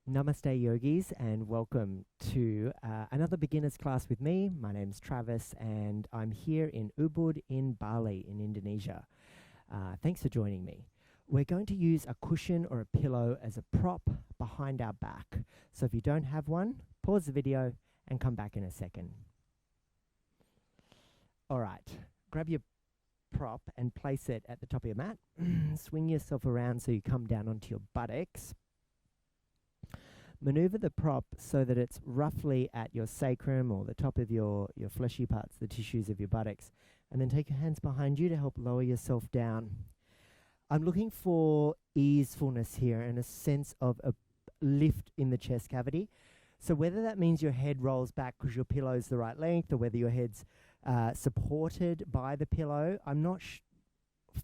Namaste yogis and welcome to another beginner's class with me. My name's Travis and I'm here in Ubud in Bali in Indonesia. Thanks for joining me. We're going to use a cushion or a pillow as a prop behind our back. So if you don't have one, pause the video and come back in a second. All right, grab your prop and place it at the top of your mat. Swing yourself around so you come down onto your buttocks. Maneuver the prop so that it's roughly at your sacrum or the top of your fleshy parts, the tissues of your buttocks. And then take your hands behind you to help lower yourself down. I'm looking for easefulness here and a sense of a lift in the chest cavity. So whether that means your head rolls back because your pillow's the right length or whether your head's supported by the pillow, I'm not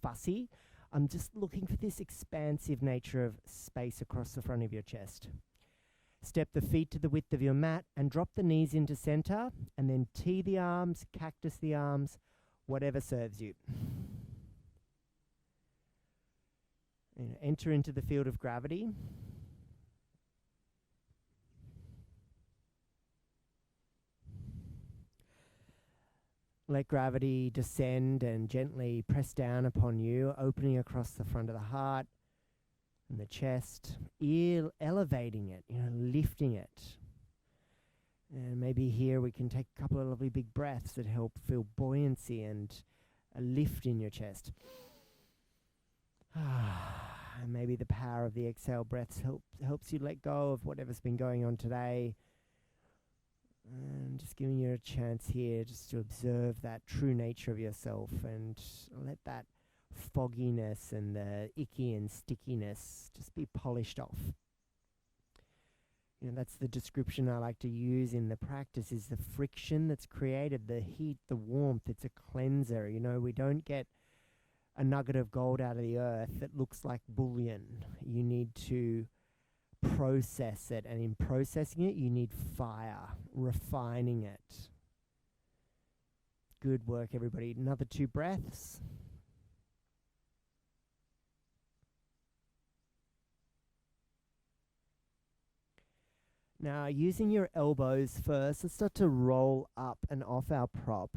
fussy. I'm just looking for this expansive nature of space across the front of your chest. Step the feet to the width of your mat and drop the knees into center, and then tee the arms, cactus the arms, whatever serves you. Enter into the field of gravity. Let gravity descend and gently press down upon you, opening across the front of the heart and the chest, elevating it, lifting it. And maybe here we can take a couple of lovely big breaths that help feel buoyancy and a lift in your chest. And maybe the power of the exhale breaths helps you let go of whatever's been going on today. And just giving you a chance here just to observe that true nature of yourself and let that fogginess and the icky and stickiness just be polished off. That's the description I like to use in the practice, is the friction that's created, the heat, the warmth. It's a cleanser. We don't get a nugget of gold out of the earth that looks like bullion. You need to process it, and in processing it you need fire, refining it. Good work, everybody. Another 2 breaths. Now, using your elbows first, let's start to roll up and off our prop.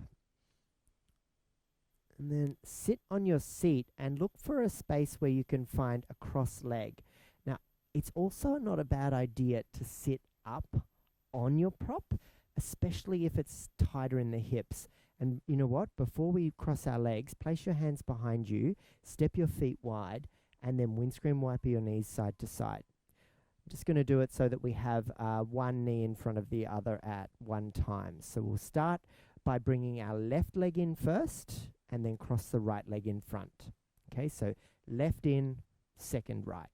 And then sit on your seat and look for a space where you can find a cross leg. Now, it's also not a bad idea to sit up on your prop, especially if it's tighter in the hips. And you know what? Before we cross our legs, place your hands behind you, step your feet wide, and then windscreen wiper your knees side to side. I'm just going to do it so that we have one knee in front of the other at one time. So we'll start by bringing our left leg in first and then cross the right leg in front. Okay, so left in, second right.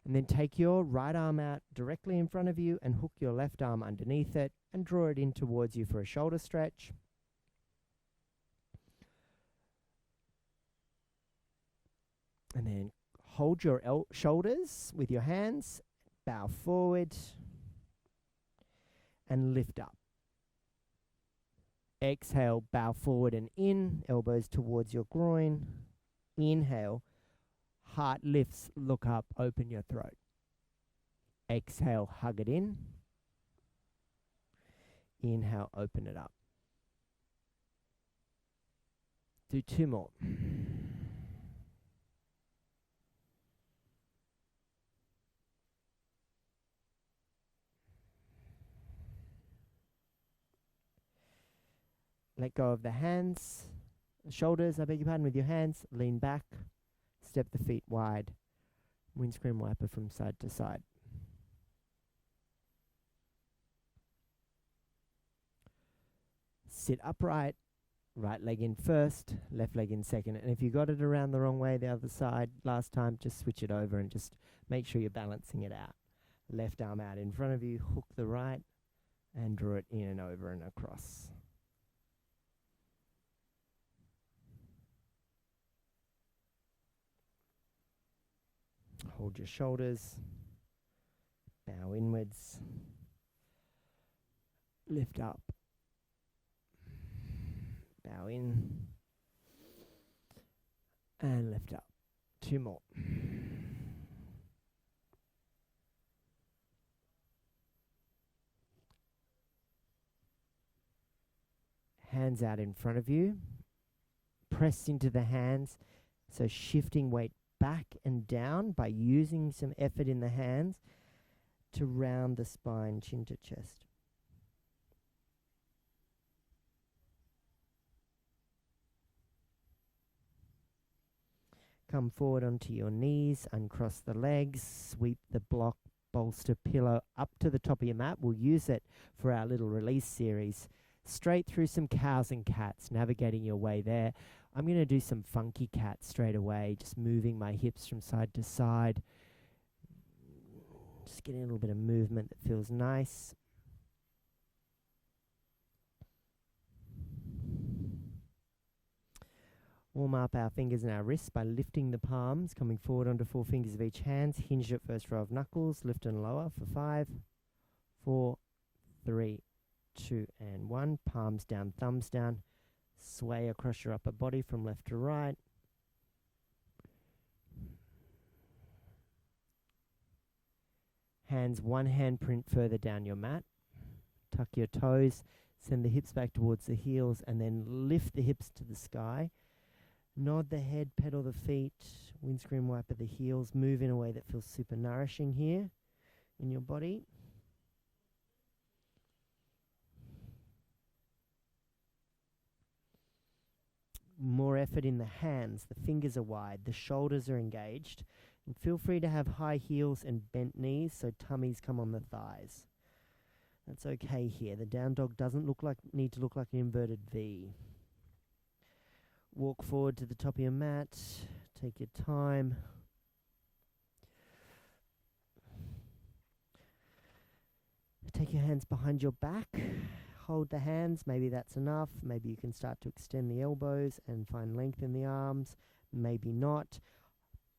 And then take your right arm out directly in front of you and hook your left arm underneath it and draw it in towards you for a shoulder stretch. And then hold your shoulders with your hands. Bow forward and lift up. Exhale, bow forward and in, elbows towards your groin. Inhale, heart lifts, look up, open your throat. Exhale, hug it in. Inhale, open it up. Do 2 more. Let go of the hands, shoulders, I beg your pardon, with your hands. Lean back, step the feet wide, windscreen wiper from side to side. Sit upright, right leg in first, left leg in second. And if you got it around the wrong way, the other side last time, just switch it over and just make sure you're balancing it out. Left arm out in front of you, hook the right, and draw it in and over and across. Hold your shoulders, bow inwards, lift up, bow in, and lift up. 2 more. Hands out in front of you. Press into the hands. So shifting weight back and down by using some effort in the hands to round the spine, chin to chest. Come forward onto your knees, uncross the legs, sweep the block, bolster, pillow up to the top of your mat. We'll use it for our little release series. Straight through some cows and cats, navigating your way there. I'm going to do some funky cats straight away, just moving my hips from side to side. Just getting a little bit of movement that feels nice. Warm up our fingers and our wrists by lifting the palms, coming forward onto 4 fingers of each hand. Hinge at first row of knuckles, lift and lower for 5, 4, 3, 2, and 1. Palms down, thumbs down. Sway across your upper body from left to right. Hands one handprint further down your mat. Tuck your toes, send the hips back towards the heels, and then lift the hips to the sky. Nod the head, pedal the feet, windscreen wiper the heels. Move in a way that feels super nourishing here in your body. More effort in the hands. The fingers are wide, the shoulders are engaged. And feel free to have high heels and bent knees so tummies come on the thighs. That's okay here. The down dog doesn't need to look like an inverted V. Walk forward to the top of your mat. Take your time. Take your hands behind your back. Hold the hands. Maybe that's enough. Maybe you can start to extend the elbows and find length in the arms. Maybe not.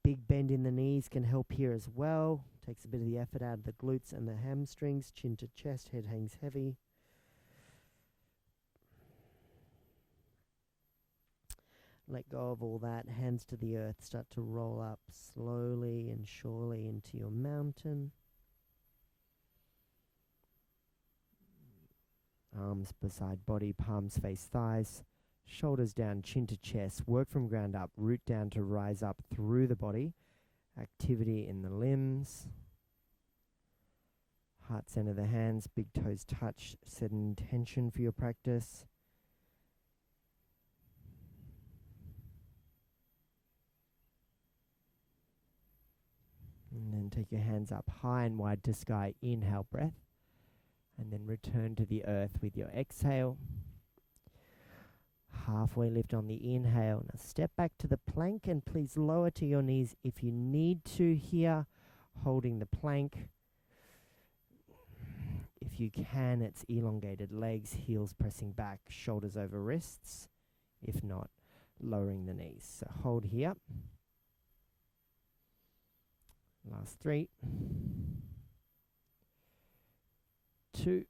Big bend in the knees can help here as well. Takes a bit of the effort out of the glutes and the hamstrings. Chin to chest, head hangs heavy. Let go of all that. Hands to the earth. Start to roll up slowly and surely into your mountain. Arms beside body, palms face thighs. Shoulders down, chin to chest. Work from ground up, root down to rise up through the body. Activity in the limbs. Heart center the hands, big toes touch. Set an intention for your practice. And then take your hands up high and wide to sky. Inhale, breath. And then return to the earth with your exhale. Halfway lift on the inhale. Now step back to the plank and please lower to your knees if you need to here, holding the plank. If you can, it's elongated legs, heels pressing back, shoulders over wrists. If not, lowering the knees. So hold here. Last 3, 2,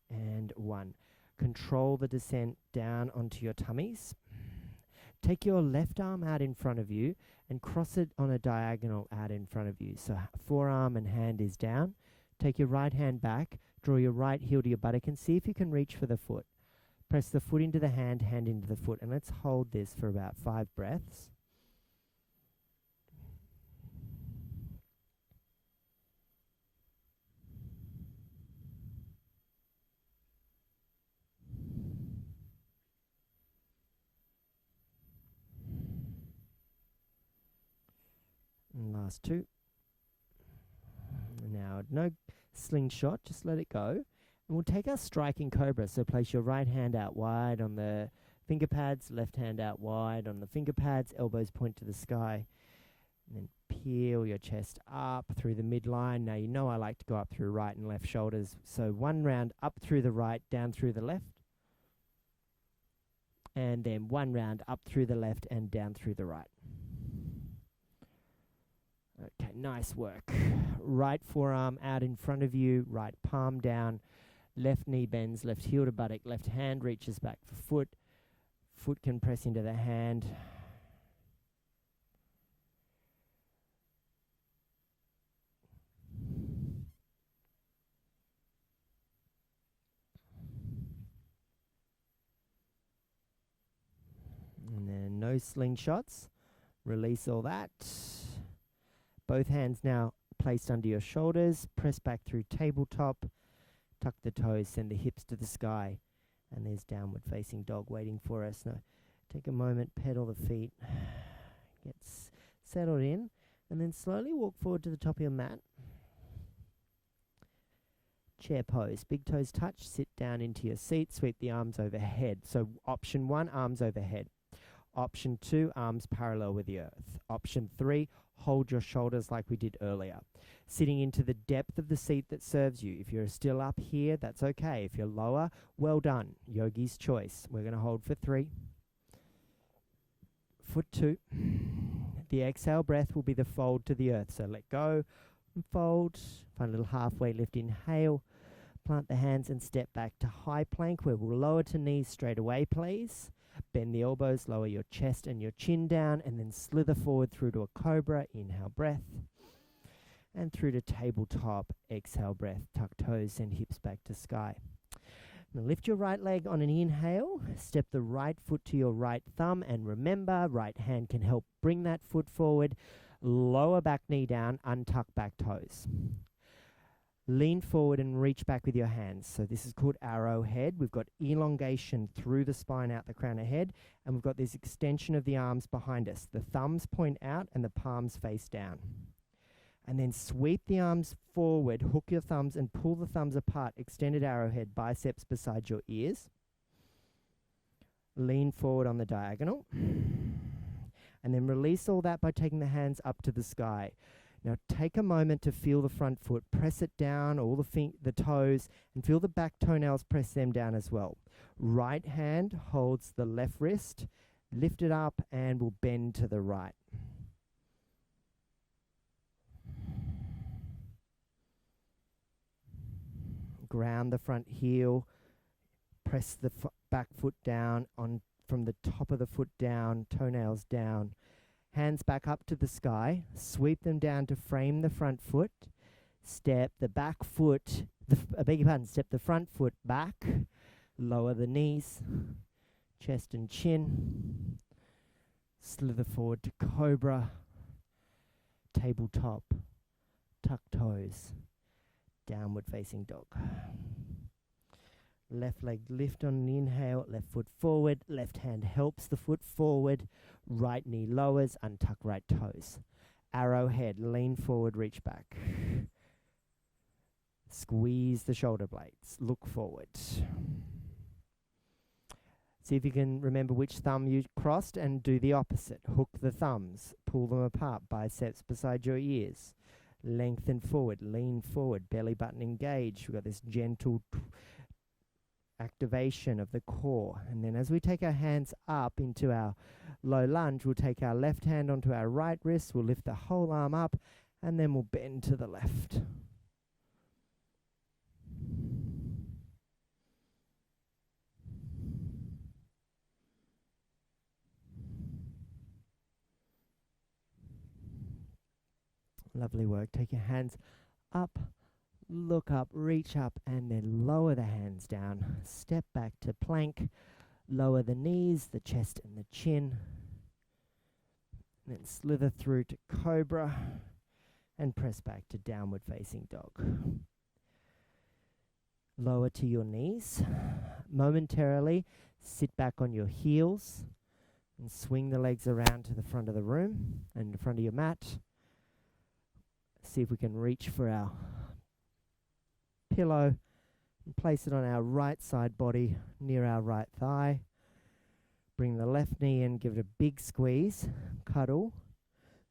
and 1. Control the descent down onto your tummies. Take your left arm out in front of you and cross it on a diagonal out in front of you. So forearm and hand is down. Take your right hand back, draw your right heel to your buttock and see if you can reach for the foot. Press the foot into the hand, hand into the foot, and let's hold this for about 5 breaths. And last 2. Now, no slingshot, just let it go. And we'll take our striking cobra. So place your right hand out wide on the finger pads, left hand out wide on the finger pads, elbows point to the sky. And then peel your chest up through the midline. Now, you know I like to go up through right and left shoulders. So 1 round up through the right, down through the left. And then 1 round up through the left and down through the right. Okay, nice work. Right forearm out in front of you, right palm down, left knee bends, left heel to buttock, left hand reaches back for foot. Foot can press into the hand. slingshots. Release all that. Both hands now placed under your shoulders. Press back through tabletop. Tuck the toes, send the hips to the sky. And there's downward facing dog waiting for us. Now, take a moment, pedal the feet. Get settled in. And then slowly walk forward to the top of your mat. Chair pose. Big toes touch. Sit down into your seat. Sweep the arms overhead. So option 1, arms overhead. Option 2, arms parallel with the earth. Option 3, hold your shoulders like we did earlier. Sitting into the depth of the seat that serves you. If you're still up here, that's okay. If you're lower, well done. Yogi's choice. We're going to hold for 3. For 2. The exhale breath will be the fold to the earth. So let go and fold. Find a little halfway lift. Inhale. Plant the hands and step back to high plank, where we'll lower to knees straight away, please. Bend the elbows, lower your chest and your chin down, and then slither forward through to a cobra. Inhale, breath. And through to tabletop. Exhale, breath. Tuck toes, send hips back to sky. Now lift your right leg on an inhale. Step the right foot to your right thumb. And remember, right hand can help bring that foot forward. Lower back knee down, untuck back toes. Lean forward and reach back with your hands. So this is called arrowhead. We've got elongation through the spine, out the crown of head, and we've got this extension of the arms behind us. The thumbs point out and the palms face down. And then sweep the arms forward, hook your thumbs and pull the thumbs apart. Extended arrowhead, biceps beside your ears. Lean forward on the diagonal. And then release all that by taking the hands up to the sky. Now take a moment to feel the front foot. Press it down, all the toes, and feel the back toenails, press them down as well. Right hand holds the left wrist. Lift it up and we'll bend to the right. Ground the front heel. Press the back foot down from the top of the foot down, toenails down. Hands back up to the sky. Sweep them down to frame the front foot. Step the back foot, step the front foot back. Lower the knees, chest and chin. Slither forward to cobra. Tabletop. Tuck toes. Downward facing dog. Left leg lift on an inhale, left foot forward, left hand helps the foot forward, right knee lowers, untuck right toes. Arrowhead, lean forward, reach back. Squeeze the shoulder blades, look forward. See if you can remember which thumb you crossed and do the opposite. Hook the thumbs, pull them apart, biceps beside your ears. Lengthen forward, lean forward, belly button engaged. We've got this gentle activation of the core. And then as we take our hands up into our low lunge, we'll take our left hand onto our right wrist, we'll lift the whole arm up, and then we'll bend to the left. Lovely work. Take your hands up, look up, reach up, and then lower the hands down. Step back to plank. Lower the knees, the chest and the chin. Then slither through to cobra and press back to downward facing dog. Lower to your knees. Momentarily sit back on your heels and swing the legs around to the front of the room and the front of your mat. See if we can reach for our pillow and place it on our right side body near our right thigh. Bring the left knee in, give it a big squeeze, cuddle,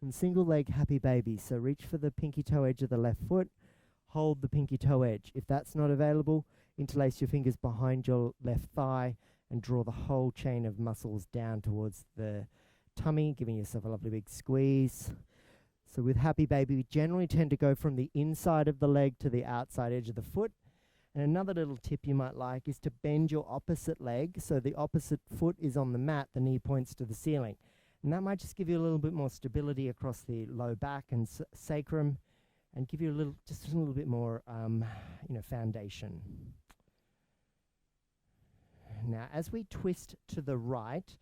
and single leg happy baby. So reach for the pinky toe edge of the left foot, hold the pinky toe edge. If that's not available, interlace your fingers behind your left thigh and draw the whole chain of muscles down towards the tummy, giving yourself a lovely big squeeze. So with happy baby, we generally tend to go from the inside of the leg to the outside edge of the foot. And another little tip you might like is to bend your opposite leg so the opposite foot is on the mat, the knee points to the ceiling. And that might just give you a little bit more stability across the low back and sacrum, and give you just a little bit more foundation. Now as we twist to the right,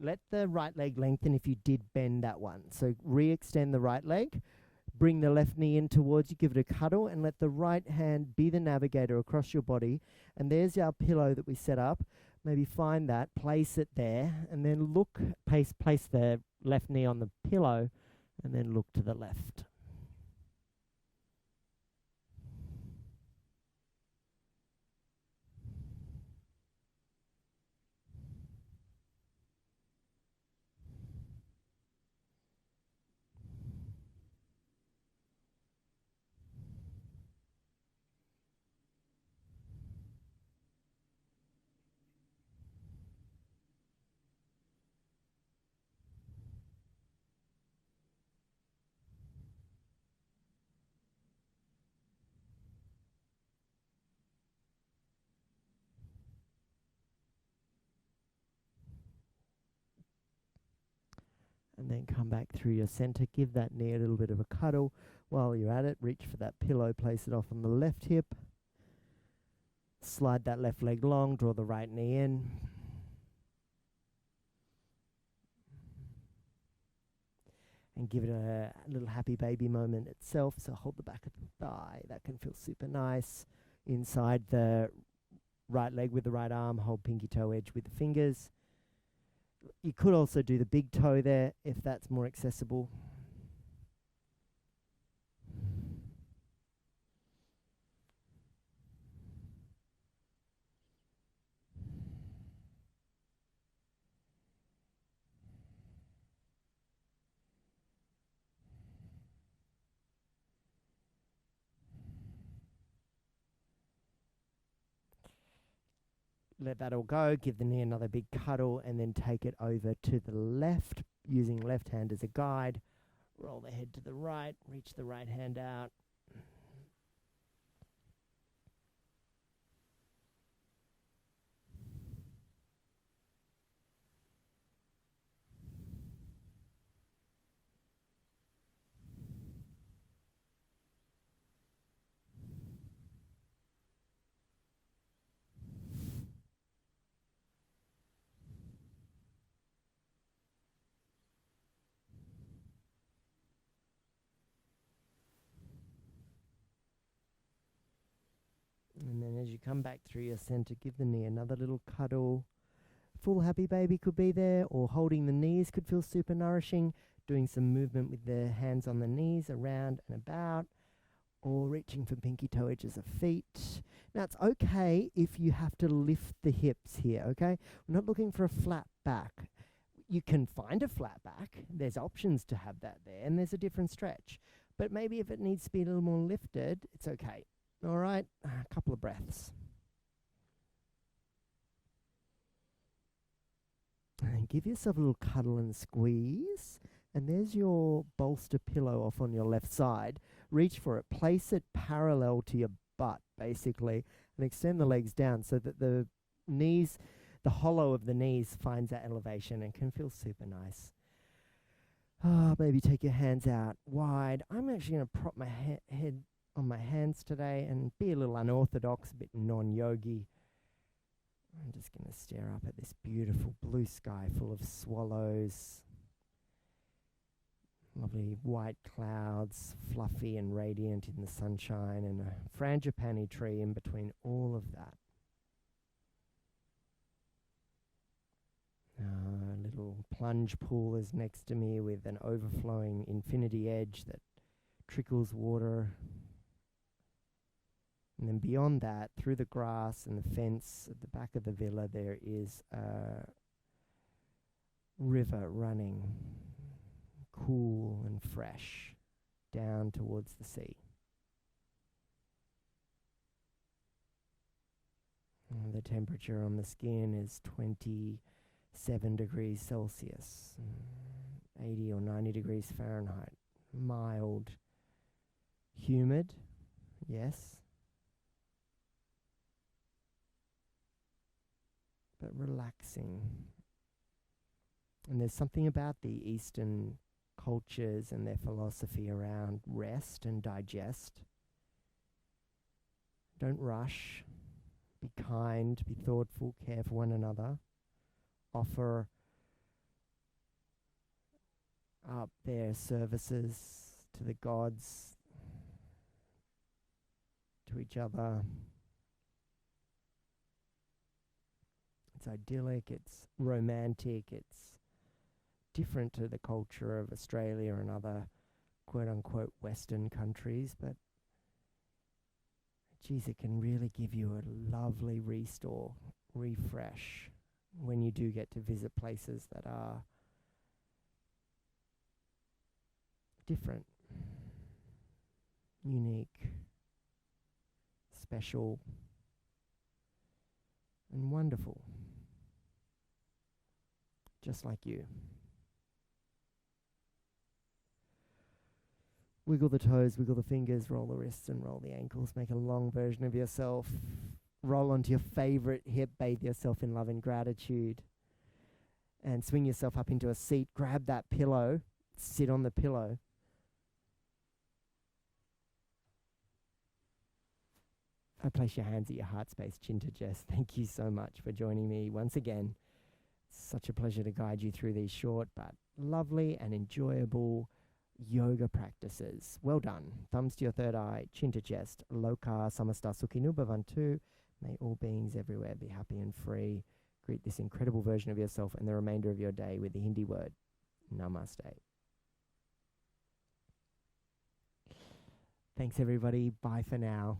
let the right leg lengthen if you did bend that one. So re-extend the right leg, bring the left knee in towards you, give it a cuddle, and let the right hand be the navigator across your body. And there's our pillow that we set up. Maybe find that, place it there, and then look, place the left knee on the pillow, and then look to the left. And then come back through your center. Give that knee a little bit of a cuddle. While you're at it, reach for that pillow, place it off on the left hip. Slide that left leg long, draw the right knee in. And give it a little happy baby moment itself. So hold the back of the thigh. That can feel super nice. Inside the right leg with the right arm, hold pinky toe edge with the fingers. You could also do the big toe there if that's more accessible. Let that all go, give the knee another big cuddle, and then take it over to the left, using left hand as a guide. Roll the head to the right, reach the right hand out. And then as you come back through your center, give the knee another little cuddle. Full happy baby could be there, or holding the knees could feel super nourishing. Doing some movement with the hands on the knees around and about, or reaching for pinky toe edges of feet. Now it's okay if you have to lift the hips here, okay? We're not looking for a flat back. You can find a flat back. There's options to have that there, and there's a different stretch. But maybe if it needs to be a little more lifted, it's okay. All right, a couple of breaths. And give yourself a little cuddle and squeeze. And there's your bolster pillow off on your left side. Reach for it. Place it parallel to your butt, basically, and extend the legs down so that the knees, the hollow of the knees finds that elevation and can feel super nice. Maybe take your hands out wide. I'm actually going to prop my head on my hands today and be a little unorthodox, a bit non-yogi. I'm just going to stare up at this beautiful blue sky full of swallows. Lovely white clouds, fluffy and radiant in the sunshine, and a frangipani tree in between all of that. A little plunge pool is next to me with an overflowing infinity edge that trickles water. And then beyond that, through the grass and the fence at the back of the villa, there is a river running, cool and fresh, down towards the sea. And the temperature on the skin is 27 degrees Celsius, 80 or 90 degrees Fahrenheit. Mild, humid, yes, but relaxing. And there's something about the Eastern cultures and their philosophy around rest and digest. Don't rush. Be kind, be thoughtful, care for one another. Offer up their services to the gods, to each other. It's idyllic, it's romantic, it's different to the culture of Australia and other quote-unquote Western countries, but geez, it can really give you a lovely restore, refresh when you do get to visit places that are different, unique, special, and wonderful, just like you. Wiggle the toes, wiggle the fingers, roll the wrists and roll the ankles. Make a long version of yourself. Roll onto your favorite hip, bathe yourself in love and gratitude. And swing yourself up into a seat. Grab that pillow, sit on the pillow. Place your hands at your heart space, chin to chest. Thank you so much for joining me once again. It's such a pleasure to guide you through these short but lovely and enjoyable yoga practices. Well done. Thumbs to your third eye, chin to chest. Loka samasta sukhinu bhavantu. May all beings everywhere be happy and free. Greet this incredible version of yourself and the remainder of your day with the Hindi word Namaste. Thanks everybody. Bye for now.